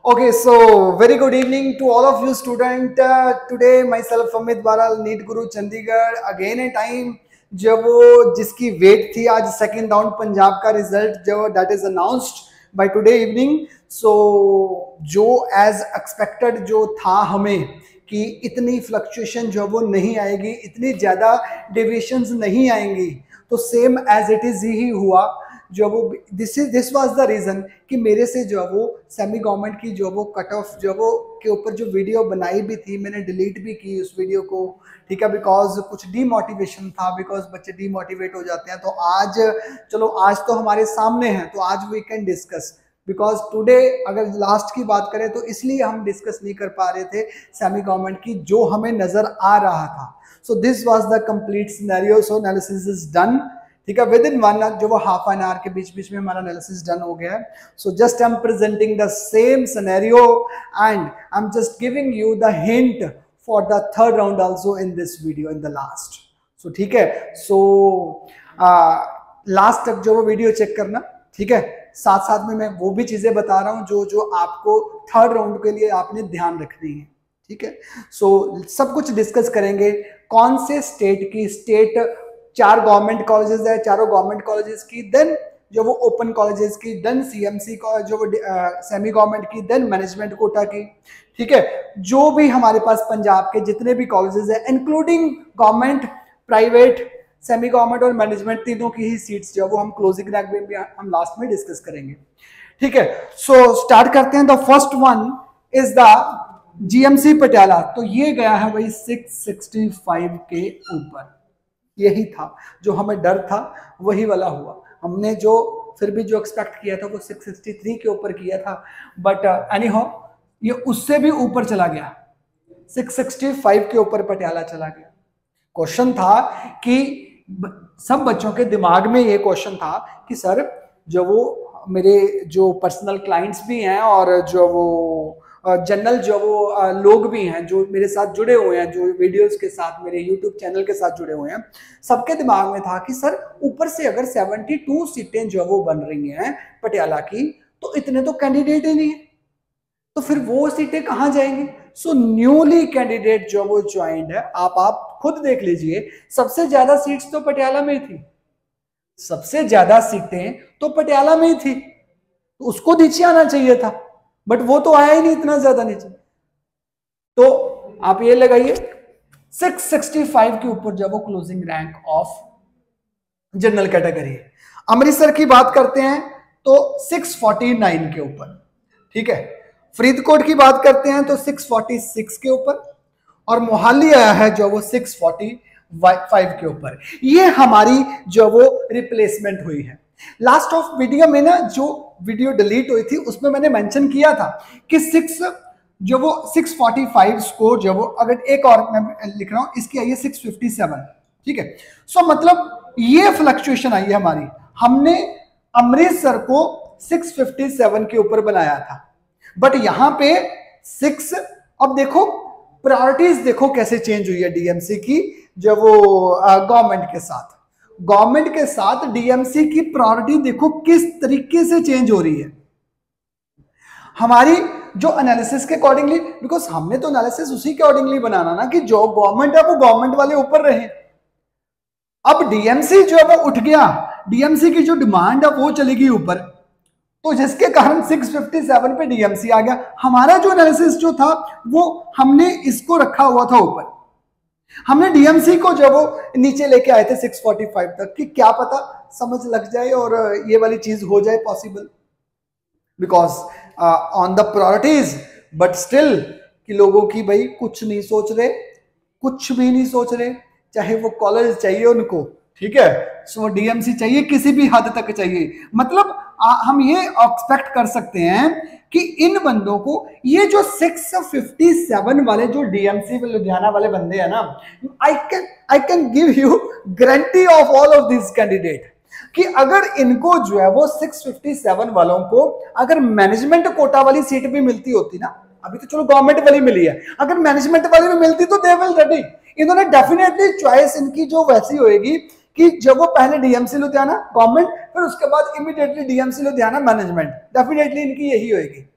Okay, so very good evening to all of you student. Today myself Amit Baral, NEET Guru Chandigarh. Again a time जब वो जिसकी wait थी आज second round Punjab का result जो that is announced by today evening. So जो as expected जो था हमें कि इतनी फ्लक्चुएशन जो वो नहीं आएगी, इतनी ज़्यादा डेविएशंस नहीं आएंगी, तो सेम एज इट इज़ ही हुआ. जो वो दिस वाज द रीज़न कि मेरे से जो वो सेमी गवर्नमेंट की जो वो कट ऑफ जो वो के ऊपर जो वीडियो बनाई भी थी, मैंने डिलीट भी की उस वीडियो को, ठीक है, बिकॉज कुछ डीमोटिवेशन था, बिकॉज बच्चे डीमोटिवेट हो जाते हैं. तो आज चलो आज तो हमारे सामने है, तो आज we can discuss, because today अगर लास्ट की बात करें तो इसलिए हम डिस्कस नहीं कर पा रहे थे सेमी गवर्नमेंट की जो हमें नजर आ रहा था. So this was the complete scenario. So analysis is done, ठीक है, विद इन वन जो वो हाफ एन आवर के बीच बीच में हमारा एनालिसिस डन हो गया है. So just I am presenting the same scenario and I am just giving you the hint for the third round also in this video in the last. So ठीक है, so last तक जो वो video check करना, ठीक है. साथ साथ में मैं वो भी चीजें बता रहा हूं जो जो आपको थर्ड राउंड के लिए आपने ध्यान रखनी है, ठीक है. सो सब कुछ डिस्कस करेंगे. कौन से स्टेट चार गवर्नमेंट कॉलेजेस है, चारों गवर्नमेंट कॉलेजेस की, देन जो वो ओपन कॉलेजेस की, देन सीएमसी का जो वो सेमी गवर्नमेंट की, देन मैनेजमेंट कोटा की, ठीक है. जो भी हमारे पास पंजाब के जितने भी कॉलेजेस है, including government, private, semi government और मैनेजमेंट, तीनों की ही सीट्स जो वो हम क्लोजिंग रैंक में भी हम लास्ट में डिस्कस करेंगे, ठीक है. सो स्टार्ट करते हैं. The first one is the GMC Patiala. तो ये गया है वही 665 के ऊपर. यही था जो हमें डर था, वही वाला हुआ. हमने जो फिर भी जो एक्सपेक्ट किया था वो 663 के ऊपर किया था, बट एनी हाउ ये उससे भी ऊपर चला गया. 665 के ऊपर पटियाला चला गया. क्वेश्चन था कि सब बच्चों के दिमाग में ये क्वेश्चन था कि सर जो वो मेरे जो पर्सनल क्लाइंट्स भी हैं और जो वो जनरल जो वो लोग भी हैं जो मेरे साथ जुड़े हुए हैं, जो वीडियोस के साथ मेरे यूट्यूब चैनल के साथ जुड़े हुए हैं, सबके दिमाग में था कि सर ऊपर से अगर 72 सीटें जो वो बन रही हैं पटियाला की, तो इतने तो कैंडिडेट ही नहीं है, तो फिर वो सीटें कहाँ जाएंगी. सो न्यूली कैंडिडेट जो वो ज्वाइंड है, आप खुद देख लीजिए, सबसे ज्यादा सीट्स तो पटियाला में थी, सबसे ज्यादा सीटें तो पटियाला में ही थी, तो उसको नीचे आना चाहिए था, बट वो तो आया ही नहीं इतना ज्यादा नीचे. तो आप ये लगाइए 665 के ऊपर जब वो closing rank of general category है. अमृतसर की बात करते हैं तो 649 के ऊपर, ठीक है. फरीदकोट की बात करते हैं तो 646 के ऊपर, और मोहाली आया है जो वो 645 के ऊपर. ये हमारी जो वो रिप्लेसमेंट हुई है. लास्ट ऑफ वीडियो में ना जो वीडियो डिलीट हुई थी उसमें मैंने मेंशन किया था कि 645 स्कोर जो वो, अगर एक और मैं लिख रहा हूं, इसकी आई है 657, ठीक है. सो मतलब ये फ्लक्चुएशन आई है हमारी. हमने अमृतसर को 657 के ऊपर बनाया था, बट यहां पे 6. अब देखो प्रायोरिटीज देखो कैसे चेंज हुई है डीएमसी की जो वो गवर्नमेंट के साथ. गवर्नमेंट के साथ डीएमसी की प्रायोरिटी देखो किस तरीके से चेंज हो रही है हमारी जो एनालिसिस के अकॉर्डिंगली, बिकॉज हमने तो एनालिसिस उसी के अकॉर्डिंगली बनाना ना कि जो गवर्नमेंट है वो गवर्नमेंट वाले ऊपर रहे. अब डीएमसी जो है वो उठ गया, डीएमसी की जो डिमांड है वो चली गई ऊपर, तो जिसके कारण 657 पे डीएमसी आ गया. हमारा जो एनालिसिस जो था वो हमने इसको रखा हुआ था ऊपर, हमने डीएमसी को जब वो नीचे लेके आए थे 645 तक कि क्या पता समझ लग जाए और ये वाली चीज हो जाए possible, because on the priorities, but still कि लोगों की भाई कुछ नहीं सोच रहे, कुछ भी नहीं सोच रहे, चाहे वो कॉलेज चाहिए उनको, ठीक है. सो डीएमसी चाहिए, किसी भी हद तक चाहिए. मतलब हम ये एक्सपेक्ट कर सकते हैं कि इन बंदों को ये जो 657 वाले जो डीएमसी लुधियाना वाले बंदे हैं ना, I can give you guarantee of all of this candidate कि अगर इनको जो है वो 657 वालों को अगर मैनेजमेंट कोटा वाली सीट भी मिलती होती ना, अभी तो चलो गवर्नमेंट वाली मिली है, अगर मैनेजमेंट वाली भी मिलती तो दे विल रेडी. इन्होंने डेफिनेटली चॉइस इनकी जो वैसी होएगी कि जब वो पहले डीएमसी लुधियाना गवर्नमेंट, फिर उसके बाद immediately DMC Ludhiana management, definitely इनकी यही होएगी.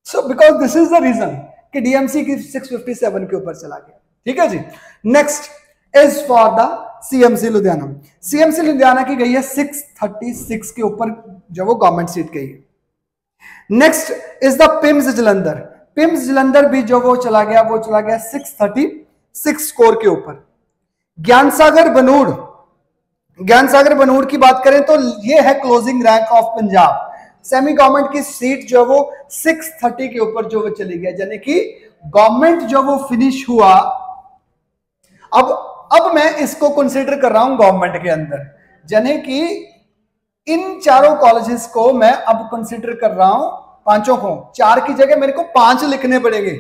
So because this is the reason कि डीएमसी की 657 के ऊपर चला गया। ठीक है जी। Next is for the CMC Ludhiana. CMC Ludhiana की गई है 636 के ऊपर, जो वो गवर्नमेंट सीट गई है। Next is the PIMS Jalandhar. PIMS Jalandhar भी जो वो चला गया 636 स्कोर के ऊपर। ज्ञानसागर बनूड़, ज्ञानसागर बनूड़ की बात करें तो ये है closing rank of Punjab. Semi government की सीट जो वो 630 के ऊपर जो वो चली गया, यानी कि गवर्नमेंट जो वो फिनिश हुआ। अब मैं इसको कंसीडर कर रहा हूं गवर्नमेंट के अंदर, यानी कि इन चारों कॉलेजेस को मैं अब कंसीडर कर रहा हूं, पांचों को, 4 की जगह मेरे को 5 लिखने पड़ेंगे।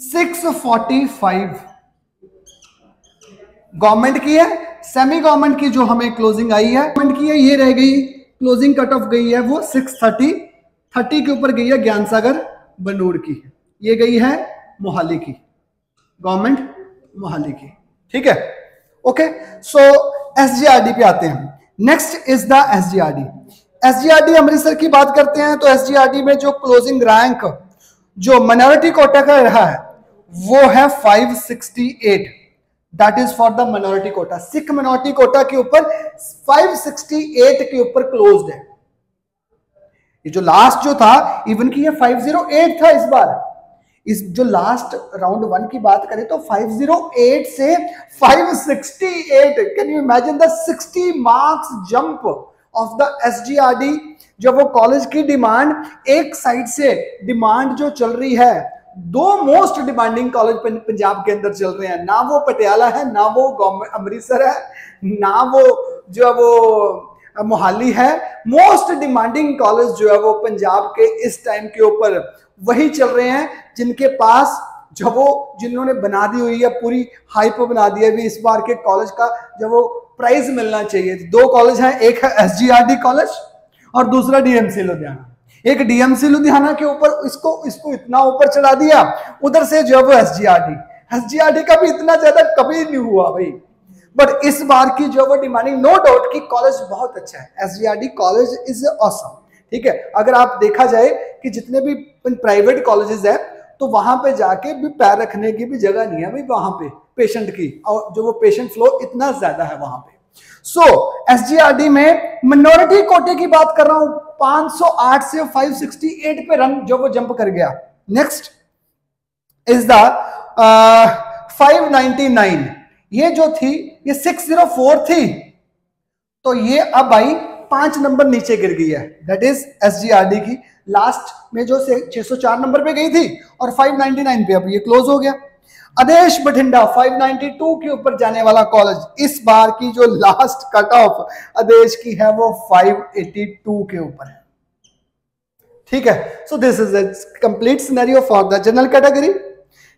645 गवर्नमेंट की है, सेमी गवर्नमेंट की जो हमें क्लोजिंग आई है गवर्नमेंट की है, ये रह गई क्लोजिंग कट ऑफ गई है वो 630 के ऊपर गई है ज्ञानसागर बनूड़ की, ये गई है मोहाली की, गवर्नमेंट मोहाली की। ठीक है, ओके। सो एसजीआरडी पे आते हैं। Next is the SGRD. SGRD Amritsar की बात करते हैं तो एसजीआरडी में जो क्लोजिंग रैंक जो माइनॉरिटी कोटा का रहा है वो है 568, that is for the minority quota. Sikh minority quota के ऊपर 568 के ऊपर क्लोज्ड है। ये जो लास्ट जो था इवन की ये 508 था इस बार। इस जो लास्ट राउंड 1 की बात करें तो 508 से 568, can you imagine the 60 marks jump of the SGRD. जब वो कॉलेज की डिमांड, एक साइड से डिमांड जो चल रही है, 2 मोस्ट डिमांडिंग कॉलेज पंजाब के अंदर चल रहे हैं, ना वो पटियाला है, ना वो गवर्नमेंट अमृतसर है, ना वो जो वो मोहाली है। मोस्ट डिमांडिंग कॉलेज जो है वो पंजाब के इस टाइम के ऊपर वही चल रहे हैं जिनके पास जब वो जिन्होंने बना दी हुई है, पूरी हाइप बना दी है भी इस बार के कॉलेज का जब वो प्राइज मिलना चाहिए। 2 कॉलेज हैं, एक है एसजीआरडी कॉलेज और दूसरा डीएमसी लुधियाना। एक डीएमसी लुधियाना के ऊपर इसको इतना ऊपर चढ़ा दिया, उधर से जो वो एसजीआरडी का भी इतना ज्यादा कभी नहीं हुआ भाई। बट इस बार की जो वो डिमांडिंग, नो डाउट कि कॉलेज बहुत अच्छा है, एसजीआरडी कॉलेज इज ऑसम। ठीक है, अगर आप देखा जाए कि जितने भी प्राइवेट कॉलेजेस है तो वहां पे जाके भी पैर रखने की भी जगह नहीं है भाई वहां पे पेशेंट की, और जो वो पेशेंट फ्लो इतना ज्यादा है वहां पे। सो एसजीआरडी में मिनोरिटी कोटे की बात कर रहा हूं, 508 से 568 पे रन जो वो जंप कर गया। नेक्स्ट इज द 599, ये जो थी ये 604 थी, तो ये अब आई 5 नंबर नीचे गिर गई है, दैट इज एसजीआरडी की। लास्ट में जो 604 नंबर पे गई थी और 599 पे अब ये क्लोज हो गया। आदेश बठिंडा 592 के ऊपर जाने वाला कॉलेज, इस बार की जो लास्ट कट ऑफ आदेश की है वो 582 के ऊपर है। ठीक है, so this is a complete scenario for the general category.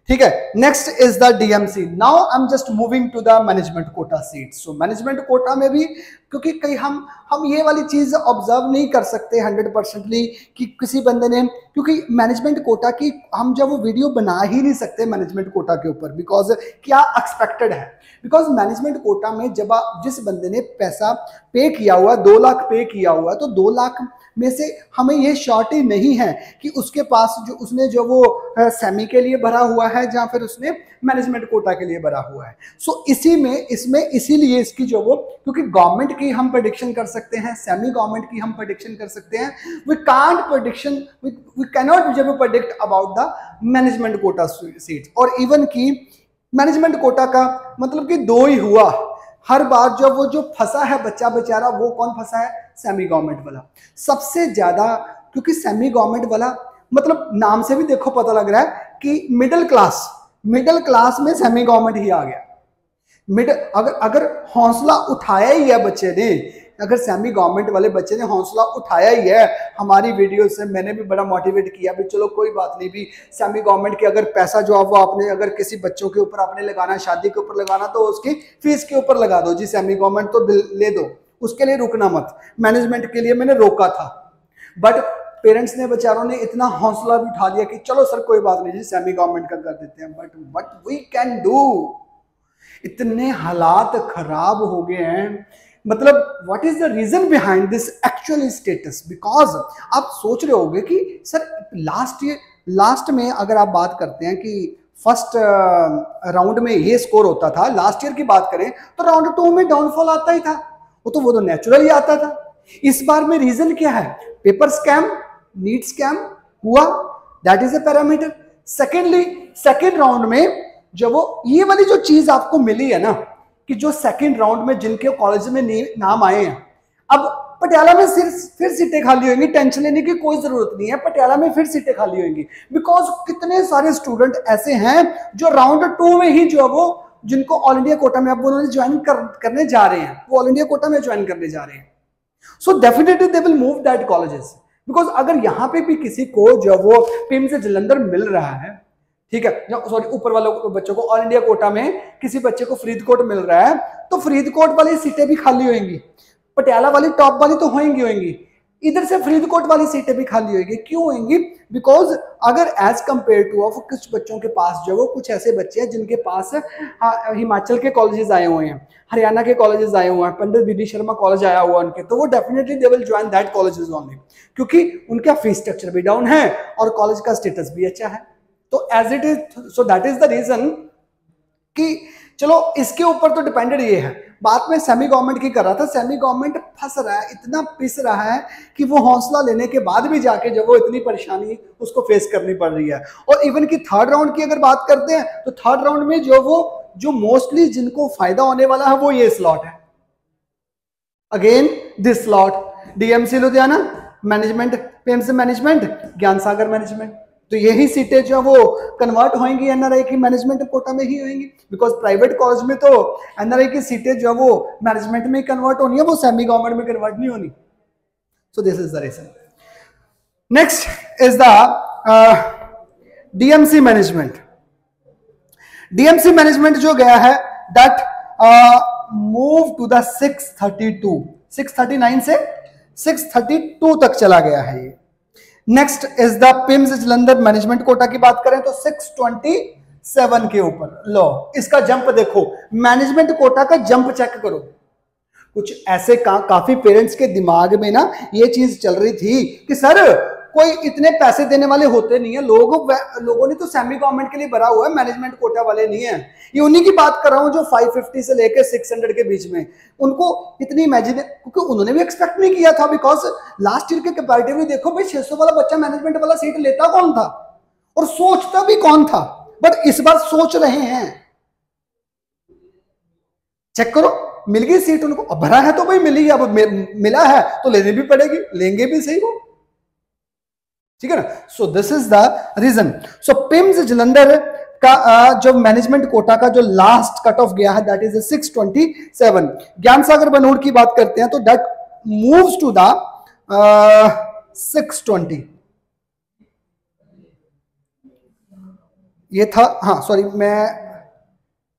ठीक है, next is the DMC. Now I am just moving to the management quota seat. So management quota में भी क्योंकि कई हम ये वाली चीज ऑब्जर्व नहीं कर सकते 100%ली कि किसी बंदे ने, क्योंकि मैनेजमेंट कोटा की हम जब वो वीडियो बना ही नहीं सकते मैनेजमेंट कोटा के ऊपर, बिकॉज क्या एक्सपेक्टेड है। बिकॉज मैनेजमेंट कोटा में जब जिस बंदे ने पैसा पे किया हुआ, 2 लाख पे किया हुआ, तो 2 लाख में से हमें ये श्योरिटी नहीं है कि उसके पास जो उसने जो वो सेमी के लिए भरा हुआ है या फिर उसने मैनेजमेंट कोटा के लिए भरा हुआ है। सो इसमें इसीलिए इसकी जो वो, क्योंकि गवर्नमेंट की हम प्रेडिक्शन कर सकते हैं, सेमी गवर्नमेंट की हम प्रेडिक्शन कर सकते हैं, वी कैन नॉट जब predict about the management Kota seats. और इवन की मैनेजमेंट कोटा का मतलब कि 2 ही हुआ हर बार। जब वो जो फंसा है बच्चा बेचारा, वो कौन फंसा है? सेमी गवर्नमेंट वाला सबसे ज्यादा, क्योंकि सेमी गवर्नमेंट वाला मतलब नाम से भी देखो पता लग रहा है कि मिडिल क्लास में सेमी गवर्नमेंट ही आ गया। अगर हौसला उठाया ही है बच्चे ने, अगर सेमी गवर्नमेंट वाले बच्चे ने हौसला उठाया ही है, हमारी वीडियो से मैंने भी बड़ा मोटिवेट किया भी चलो कोई बात नहीं भी, सेमी गवर्नमेंट के अगर पैसा जो वो आपने अगर किसी बच्चों के ऊपर आपने लगाना, शादी के ऊपर लगाना, तो उसकी फीस के ऊपर लगा दो जी, सेमी गवर्नमेंट तो ले दो, उसके लिए रुकना मत। मैनेजमेंट के लिए मैंने रोका था, बट पेरेंट्स ने बेचारों ने इतना हौसला भी उठा दिया कि चलो सर कोई बात नहीं जी, सेमी गवर्नमेंट का कर देते हैं। But what we can do, इतने हालात खराब हो गए हैं, मतलब what is the reason behind this actual status? Because आप सोच रहे होंगे कि सर लास्ट में अगर आप बात करते हैं कि फर्स्ट राउंड में ये स्कोर होता था, लास्ट ईयर की बात करें तो राउंड 2 में डाउनफॉल आता ही था, वो तो नेचुरल ही आता था। इस बार में रीजन क्या है? पेपर स्कैम, नीट स्कैम हुआ, that is a parameter. Secondly, second round में जब वो ये वाली जो चीज आपको मिली है ना कि जो सेकेंड राउंड में जिनके कॉलेज में नाम आए हैं, अब पटियाला में फिर सीटें खाली होंगी, टेंशन लेने की कोई जरूरत नहीं है, पटियाला में फिर सीटें खाली होंगी। बिकॉज कितने सारे स्टूडेंट ऐसे हैं जो राउंड 2 में ही जो है वो जिनको ऑल इंडिया कोटा में अब उन्होंने ज्वाइन करने जा रहे हैं, वो ऑल इंडिया कोटा में ज्वाइन करने जा रहे हैं। So definitely they will move that colleges. Because अगर यहाँ पे भी किसी को जो वो पिम्स से जलंधर मिल रहा है, ठीक है, सॉरी ऊपर वालों बच्चों को ऑल इंडिया कोटा में किसी बच्चे को फरीदकोट मिल रहा है, तो फरीदकोट वाली सीटें भी खाली होंगी, पटियाला वाली टॉप वाली तो होंगी, इधर से फरीदकोट वाली सीटें भी खाली होंगी। क्यों होंगी? बिकॉज अगर एज कंपेयर टू ऑफ कुछ बच्चों के पास जो वो कुछ ऐसे बच्चे हैं जिनके पास हिमाचल के कॉलेजेस आए हुए हैं, हरियाणा के कॉलेजेस आए हुए हैं, पंडित बीडी शर्मा कॉलेज आया हुआ उनके, तो वो definitely they will join that colleges only, क्योंकि उनका फीस स्ट्रक्चर भी डाउन है और कॉलेज का स्टेटस भी अच्छा है। तो as it is, so that is the reason कि चलो इसके ऊपर तो डिपेंडेड ये है। बात में सेमी गवर्नमेंट की कर रहा था, सेमी गवर्नमेंट फंस रहा है, इतना पिस रहा है कि वो हौसला लेने के बाद भी जाके जब वो इतनी परेशानी उसको फेस करनी पड़ रही है। और इवन की थर्ड राउंड की अगर बात करते हैं तो थर्ड राउंड में जो मोस्टली जिनको फायदा होने वाला है वो ये स्लॉट है, again this slot, DMC Ludhiana management, PMC management, ज्ञान सागर मैनेजमेंट। तो यही सीटें जो वो कन्वर्ट होंगी एनआरआई की मैनेजमेंट कोटा में ही होंगी। बिकॉज प्राइवेट कॉलेज में तो एनआरआई की सीटें जो वो मैनेजमेंट में कन्वर्ट होनी है, वो सेमी गवर्नमेंट में कन्वर्ट नहीं होनी। So this is the reason. Next is the DMC management. DMC management जो गया है दैट मूव टू द 632, 639 से 632 तक चला गया है ये। Next is the PIMS Jalandhar management quota की बात करें तो 627 के ऊपर लो, इसका जंप देखो, मैनेजमेंट कोटा का जंप चेक करो। कुछ ऐसे काफी पेरेंट्स के दिमाग में ना ये चीज चल रही थी कि सर कोई इतने पैसे देने वाले होते नहीं है, लोगों ने तो सेमी गवर्नमेंट के लिए भरा हुआ है, मैनेजमेंट कोटा वाले नहीं है। ये उन्हीं की बात कर रहा हूं जो 550 से लेकर 600 के बीच में, उनको इतनी इमेजिन, क्योंकि उन्होंने भी एक्सपेक्ट नहीं किया था। बिकॉज लास्ट ईयर के कंपैरेटिवली देखो भाई, 600 वाला बच्चा मैनेजमेंट वाला सीट लेता कौन था और सोचता भी कौन था, बट इस बार सोच रहे हैं। चेक करो, मिल गई सीट उनको, अब भरा है तो भाई मिली, अब मिला है तो लेनी भी पड़ेगी, लेंगे भी सही वो, ठीक है ना। So this is the reason. So PIMS Jalandhar का जो मैनेजमेंट कोटा का जो लास्ट कट ऑफ गया है दैट इज 627। ज्ञान सागर बनूड़ की बात करते हैं तो दैट मूव्स टू द 620। ये था, हाँ सॉरी, मैं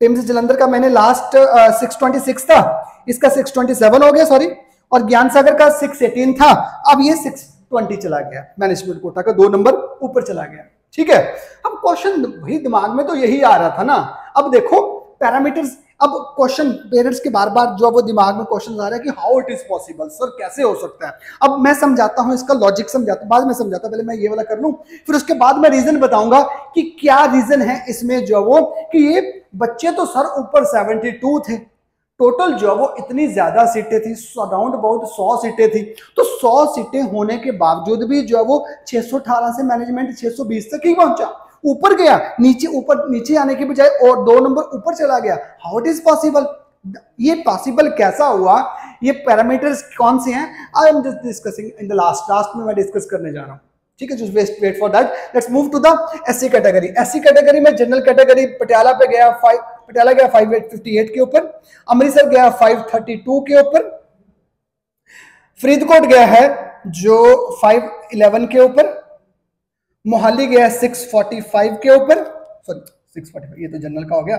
पिम्स जलंधर का मैंने लास्ट 626 था, इसका 627 हो गया, सॉरी। और ज्ञान सागर का 618 था, अब ये 620 चला गया, मैनेजमेंट कोटा का 2 नंबर ऊपर चला गया, ठीक है। अब क्वेश्चन भाई दिमाग में तो यही आ रहा था ना, अब देखो पैरामीटर्स, अब क्वेश्चन पेरेंट्स के बार बार जो वो दिमाग में क्वेश्चन आ रहा है कि how it is possible, sir कैसे हो सकता है। अब मैं समझाता हूं, इसका लॉजिक समझाता हूं, बाद में समझाता हूं, पहले मैं ये वाला कर लूं, फिर उसके बाद मैं रीजन बताऊंगा कि क्या रीजन है इसमें जो वो कि ये बच्चे तो सर ऊपर 72 थे टोटल, जो वो इतनी ज्यादा सीटें थी, अराउंड अबाउट 100 सीटें थी, तो 100 सीटें होने के बावजूद भी जो वो 618 से मैनेजमेंट 620 तक ही पहुंचा, ऊपर गया, नीचे आने के बजाय और 2 नंबर ऊपर चला गया। How it is possible? ये पॉसिबल कैसा हुआ? ये पैरामीटर्स कौन से हैं? I am just discussing in the last में मैं डिस्कस करने जा रहा हूं, ठीक है। Just wait for that. Let's move to the SC category. SC category में जनरल कैटेगरी पटियाला पे गया, पटियाला गया 558 के ऊपर, अमृतसर गया 532 के ऊपर, फरीदकोट गया है जो 511 के ऊपर, मोहाली गया 645 के ऊपर, सॉरी 645 ये तो जनरल का हो गया,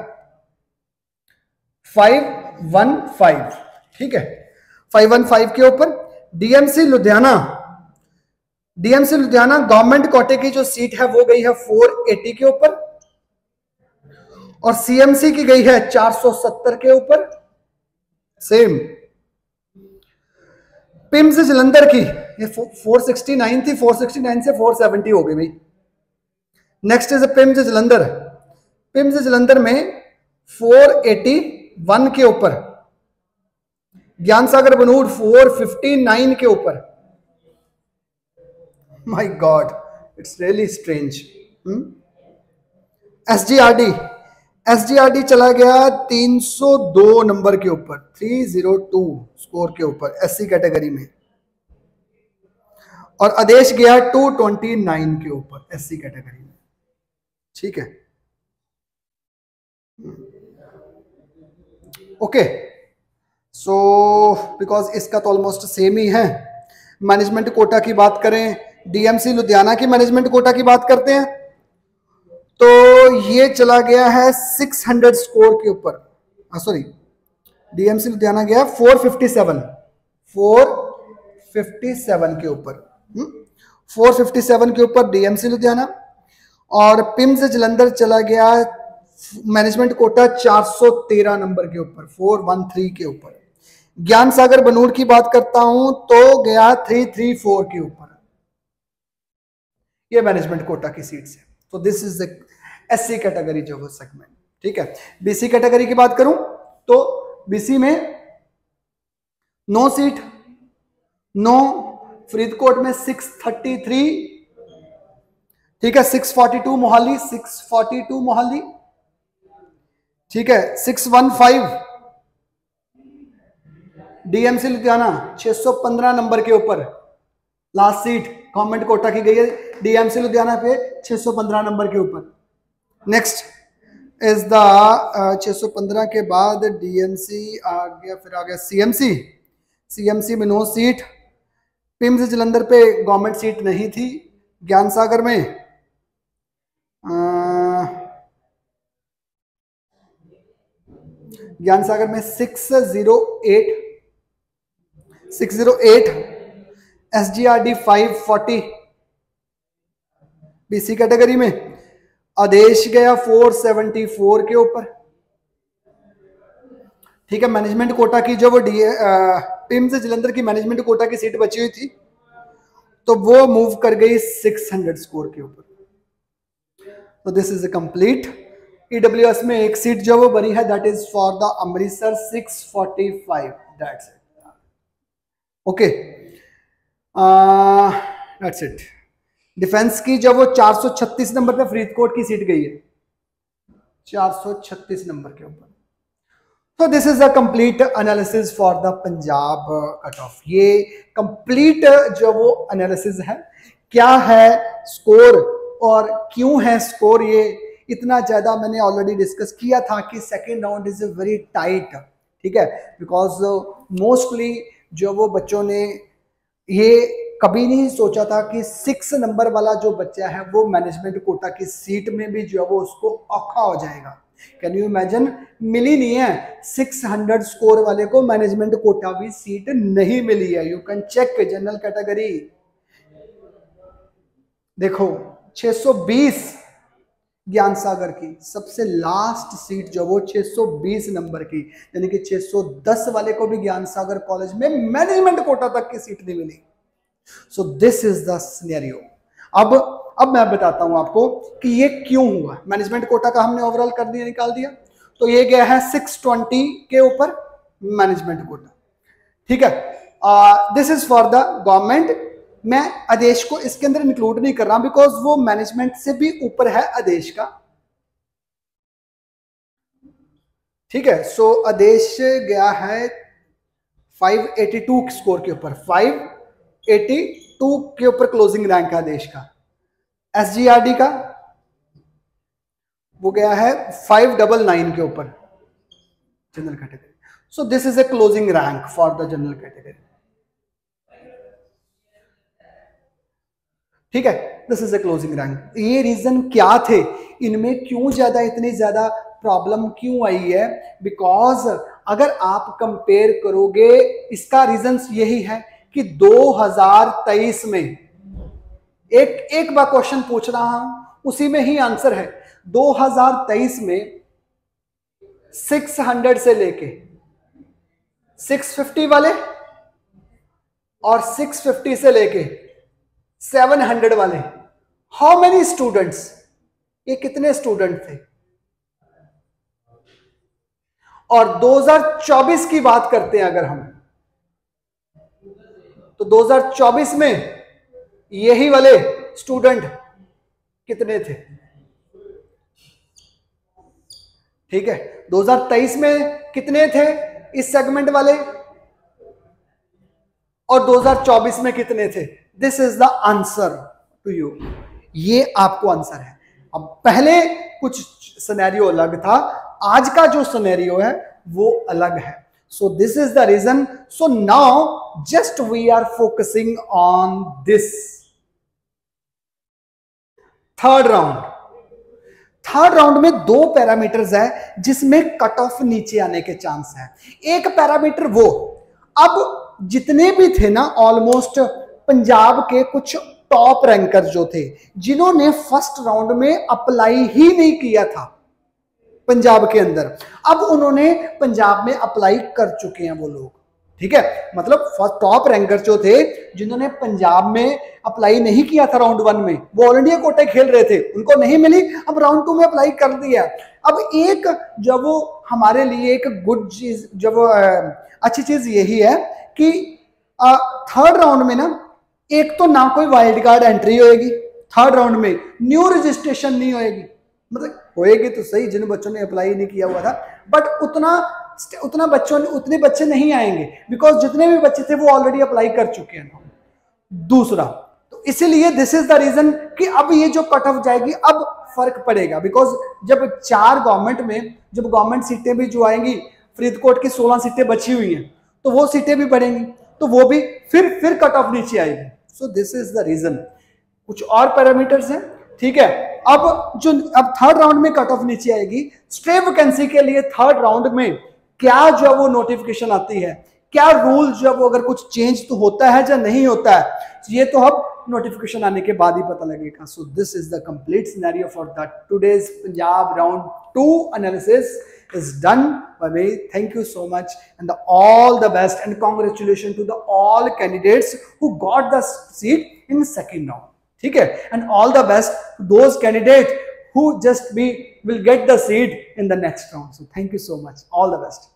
515, ठीक है, 515 के ऊपर। डीएमसी लुधियाना गवर्नमेंट कोटे की जो सीट है वो गई है 480 के ऊपर, और सीएमसी की गई है 470 के ऊपर, सेम पिम्स जलंधर की ये 469 थी, 469 से 470 हो गई भाई। Next is PIMS Jalandhar. PIMS Jalandhar में 481 के ऊपर, ज्ञान सागर बनूड़ 459 के ऊपर। My god, it's really strange. SGRD चला गया 302 नंबर के ऊपर, 302 स्कोर के ऊपर एससी कैटेगरी में, और आदेश गया 229 के ऊपर एससी कैटेगरी में। ठीक है, ओके। सो बिकॉज इसका तो ऑलमोस्ट सेम ही है। मैनेजमेंट कोटा की बात करें, डीएमसी लुधियाना की मैनेजमेंट कोटा की बात करते हैं, तो ये चला गया है 600 स्कोर के ऊपर। सॉरी, डीएमसी लुधियाना गया 457 के ऊपर, 457 के ऊपर डीएमसी लुधियाना। और पिम्स जलंधर चला गया मैनेजमेंट कोटा 413 नंबर के ऊपर, 413 के ऊपर। ज्ञान सागर बनूड़ की बात करता हूं तो गया 334 के ऊपर, ये मैनेजमेंट कोटा की सीट से। तो this is the SC category जो सेगमेंट। ठीक है, बीसी कैटेगरी की बात करूं तो बीसी में 9 सीट, 9, फरीदकोट में 633, ठीक है, 642 मोहाली, 642 मोहाली, ठीक है, 615 डीएमसी लुधियाना 615 नंबर के ऊपर, लास्ट सीट गवर्नमेंट कोटा की गई है डीएमसी लुधियाना पे 615 नंबर के ऊपर। नेक्स्ट इज द 615 के बाद डीएमसी आ गया, फिर आ गया सीएमसी। सीएमसी में 9 सीट, पिम्स जलंधर पे गवर्नमेंट सीट नहीं थी। ज्ञान सागर में ज्ञान सागर में 608, एसजीआरडी 540 बीसी कैटेगरी में। आदेश गया 474 के ऊपर। ठीक है, मैनेजमेंट कोटा की जो वो पिम्स जलंधर की मैनेजमेंट कोटा की सीट बची हुई थी, तो वो मूव कर गई 600 स्कोर के ऊपर। तो this is a complete. EWS में एक सीट जो वो बनी है, that is for the Amritsar 645, that's it. Okay, that's it. Defence की जब वो 436 नंबर पे फरीदकोट की सीट गई है, 436 नंबर के ऊपर। तो this is a complete analysis for the Punjab cut off. ये कंप्लीट जो वो एनालिसिस है, क्या है स्कोर और क्यों है स्कोर, ये इतना ज्यादा मैंने ऑलरेडी डिस्कस किया था कि second round is very tight. ठीक है, बिकॉज मोस्टली जो वो बच्चों ने ये कभी नहीं सोचा था कि 6 नंबर वाला जो बच्चा है वो मैनेजमेंट कोटा की सीट में भी जो है वो उसको औखा हो जाएगा। कैन यू इमेजिन, मिली नहीं है 600 स्कोर वाले को मैनेजमेंट कोटा भी सीट नहीं मिली है। You can check general category, देखो 620 ज्ञान सागर की सबसे लास्ट सीट जो वो 620 नंबर की, यानी कि 610 वाले को भी ज्ञान सागर कॉलेज में मैनेजमेंट कोटा तक की सीट नहीं मिली। So this is the scenario. अब मैं बताता हूं आपको कि ये क्यों हुआ। मैनेजमेंट कोटा का हमने ओवरऑल कर दिया, निकाल दिया, तो ये गया है 620 के ऊपर मैनेजमेंट कोटा। ठीक है, this is for the government. मैं आदेश को इसके अंदर इंक्लूड नहीं कर रहा बिकॉज वो मैनेजमेंट से भी ऊपर है आदेश का। ठीक है, सो आदेश गया है 582 स्कोर के ऊपर, 582 के ऊपर क्लोजिंग रैंक है आदेश का। एसजीआरडी का वो गया है 599 के ऊपर general category. So this is a closing rank for the general category. ठीक है, this is a closing rank. ये रीजन क्या थे, इनमें क्यों ज्यादा इतनी ज्यादा प्रॉब्लम क्यों आई है, बिकॉज अगर आप कंपेयर करोगे, इसका रीजन यही है कि 2023 में एक बार क्वेश्चन पूछ रहा हूं उसी में ही आंसर है। 2023 में 600 से लेके 650 वाले और 650 से लेके 700 वाले, हाउ मेनी स्टूडेंट्स, ये कितने स्टूडेंट थे? और 2024 की बात करते हैं अगर हम, तो 2024 में यही वाले स्टूडेंट कितने थे? ठीक है, 2023 में कितने थे इस सेगमेंट वाले, और 2024 में कितने थे? This is the answer to you, ये आपको आंसर है। अब पहले कुछ सिनेरियो अलग था, आज का जो सिनेरियो है वो अलग है। So this is the reason. So now just we are focusing on this third round. Third round में 2 पैरामीटर्स है जिसमें कट ऑफ नीचे आने के चांस है। एक पैरामीटर वो, अब जितने भी थे ना ऑलमोस्ट पंजाब के कुछ टॉप रैंकर जो थे, जिन्होंने फर्स्ट राउंड में अप्लाई ही नहीं किया था पंजाब के अंदर, अब उन्होंने पंजाब में अप्लाई कर चुके हैं वो लोग। ठीक है, मतलब फर्स्ट टॉप रैंकर जो थे जिन्होंने पंजाब में अप्लाई नहीं किया था राउंड 1 में, वो ऑल इंडिया कोटे खेल रहे थे, उनको नहीं मिली, अब राउंड 2 में अप्लाई कर दिया। अब एक जब वो हमारे लिए एक गुड चीज, जब अच्छी चीज यही है कि थर्ड राउंड में ना, एक तो ना कोई वाइल्ड कार्ड एंट्री होएगी थर्ड राउंड में, न्यू रजिस्ट्रेशन नहीं होएगी, मतलब होएगी तो सही जिन बच्चों ने अप्लाई नहीं किया हुआ था, बट उतना बच्चों ने उतने बच्चे नहीं आएंगे, बिकॉज जितने भी बच्चे थे वो ऑलरेडी अप्लाई कर चुके हैं। दूसरा, तो इसीलिए दिस इज द रीजन कि अब ये जो कट ऑफ जाएगी अब फर्क पड़ेगा, बिकॉज जब 4 गवर्नमेंट में जब गवर्नमेंट सीटें भी जो आएंगी, फरीदकोट की 16 सीटें बची हुई हैं, तो वो सीटें भी बढ़ेंगी, तो वो भी फिर कट ऑफ नीचे आएगी। So this is the reason. कुछ और पैरामीटर्स हैं, ठीक है। अब थर्ड राउंड में कट ऑफ नीचे आएगी। स्टे वैकेंसी के लिए थर्ड राउंड में क्या जो वो नोटिफिकेशन आती है, क्या रूल जो वो अगर कुछ चेंज तो होता है या नहीं होता है, तो ये तो अब नोटिफिकेशन आने के बाद ही पता लगेगा। सो this is the complete scenario for the today's Punjab round 2 analysis is done by me. Thank you so much and all the best and congratulations to the all candidates who got the seat in second round. ठीक है, and all the best to those candidates who will get the seat in the next round. So thank you so much. All the best.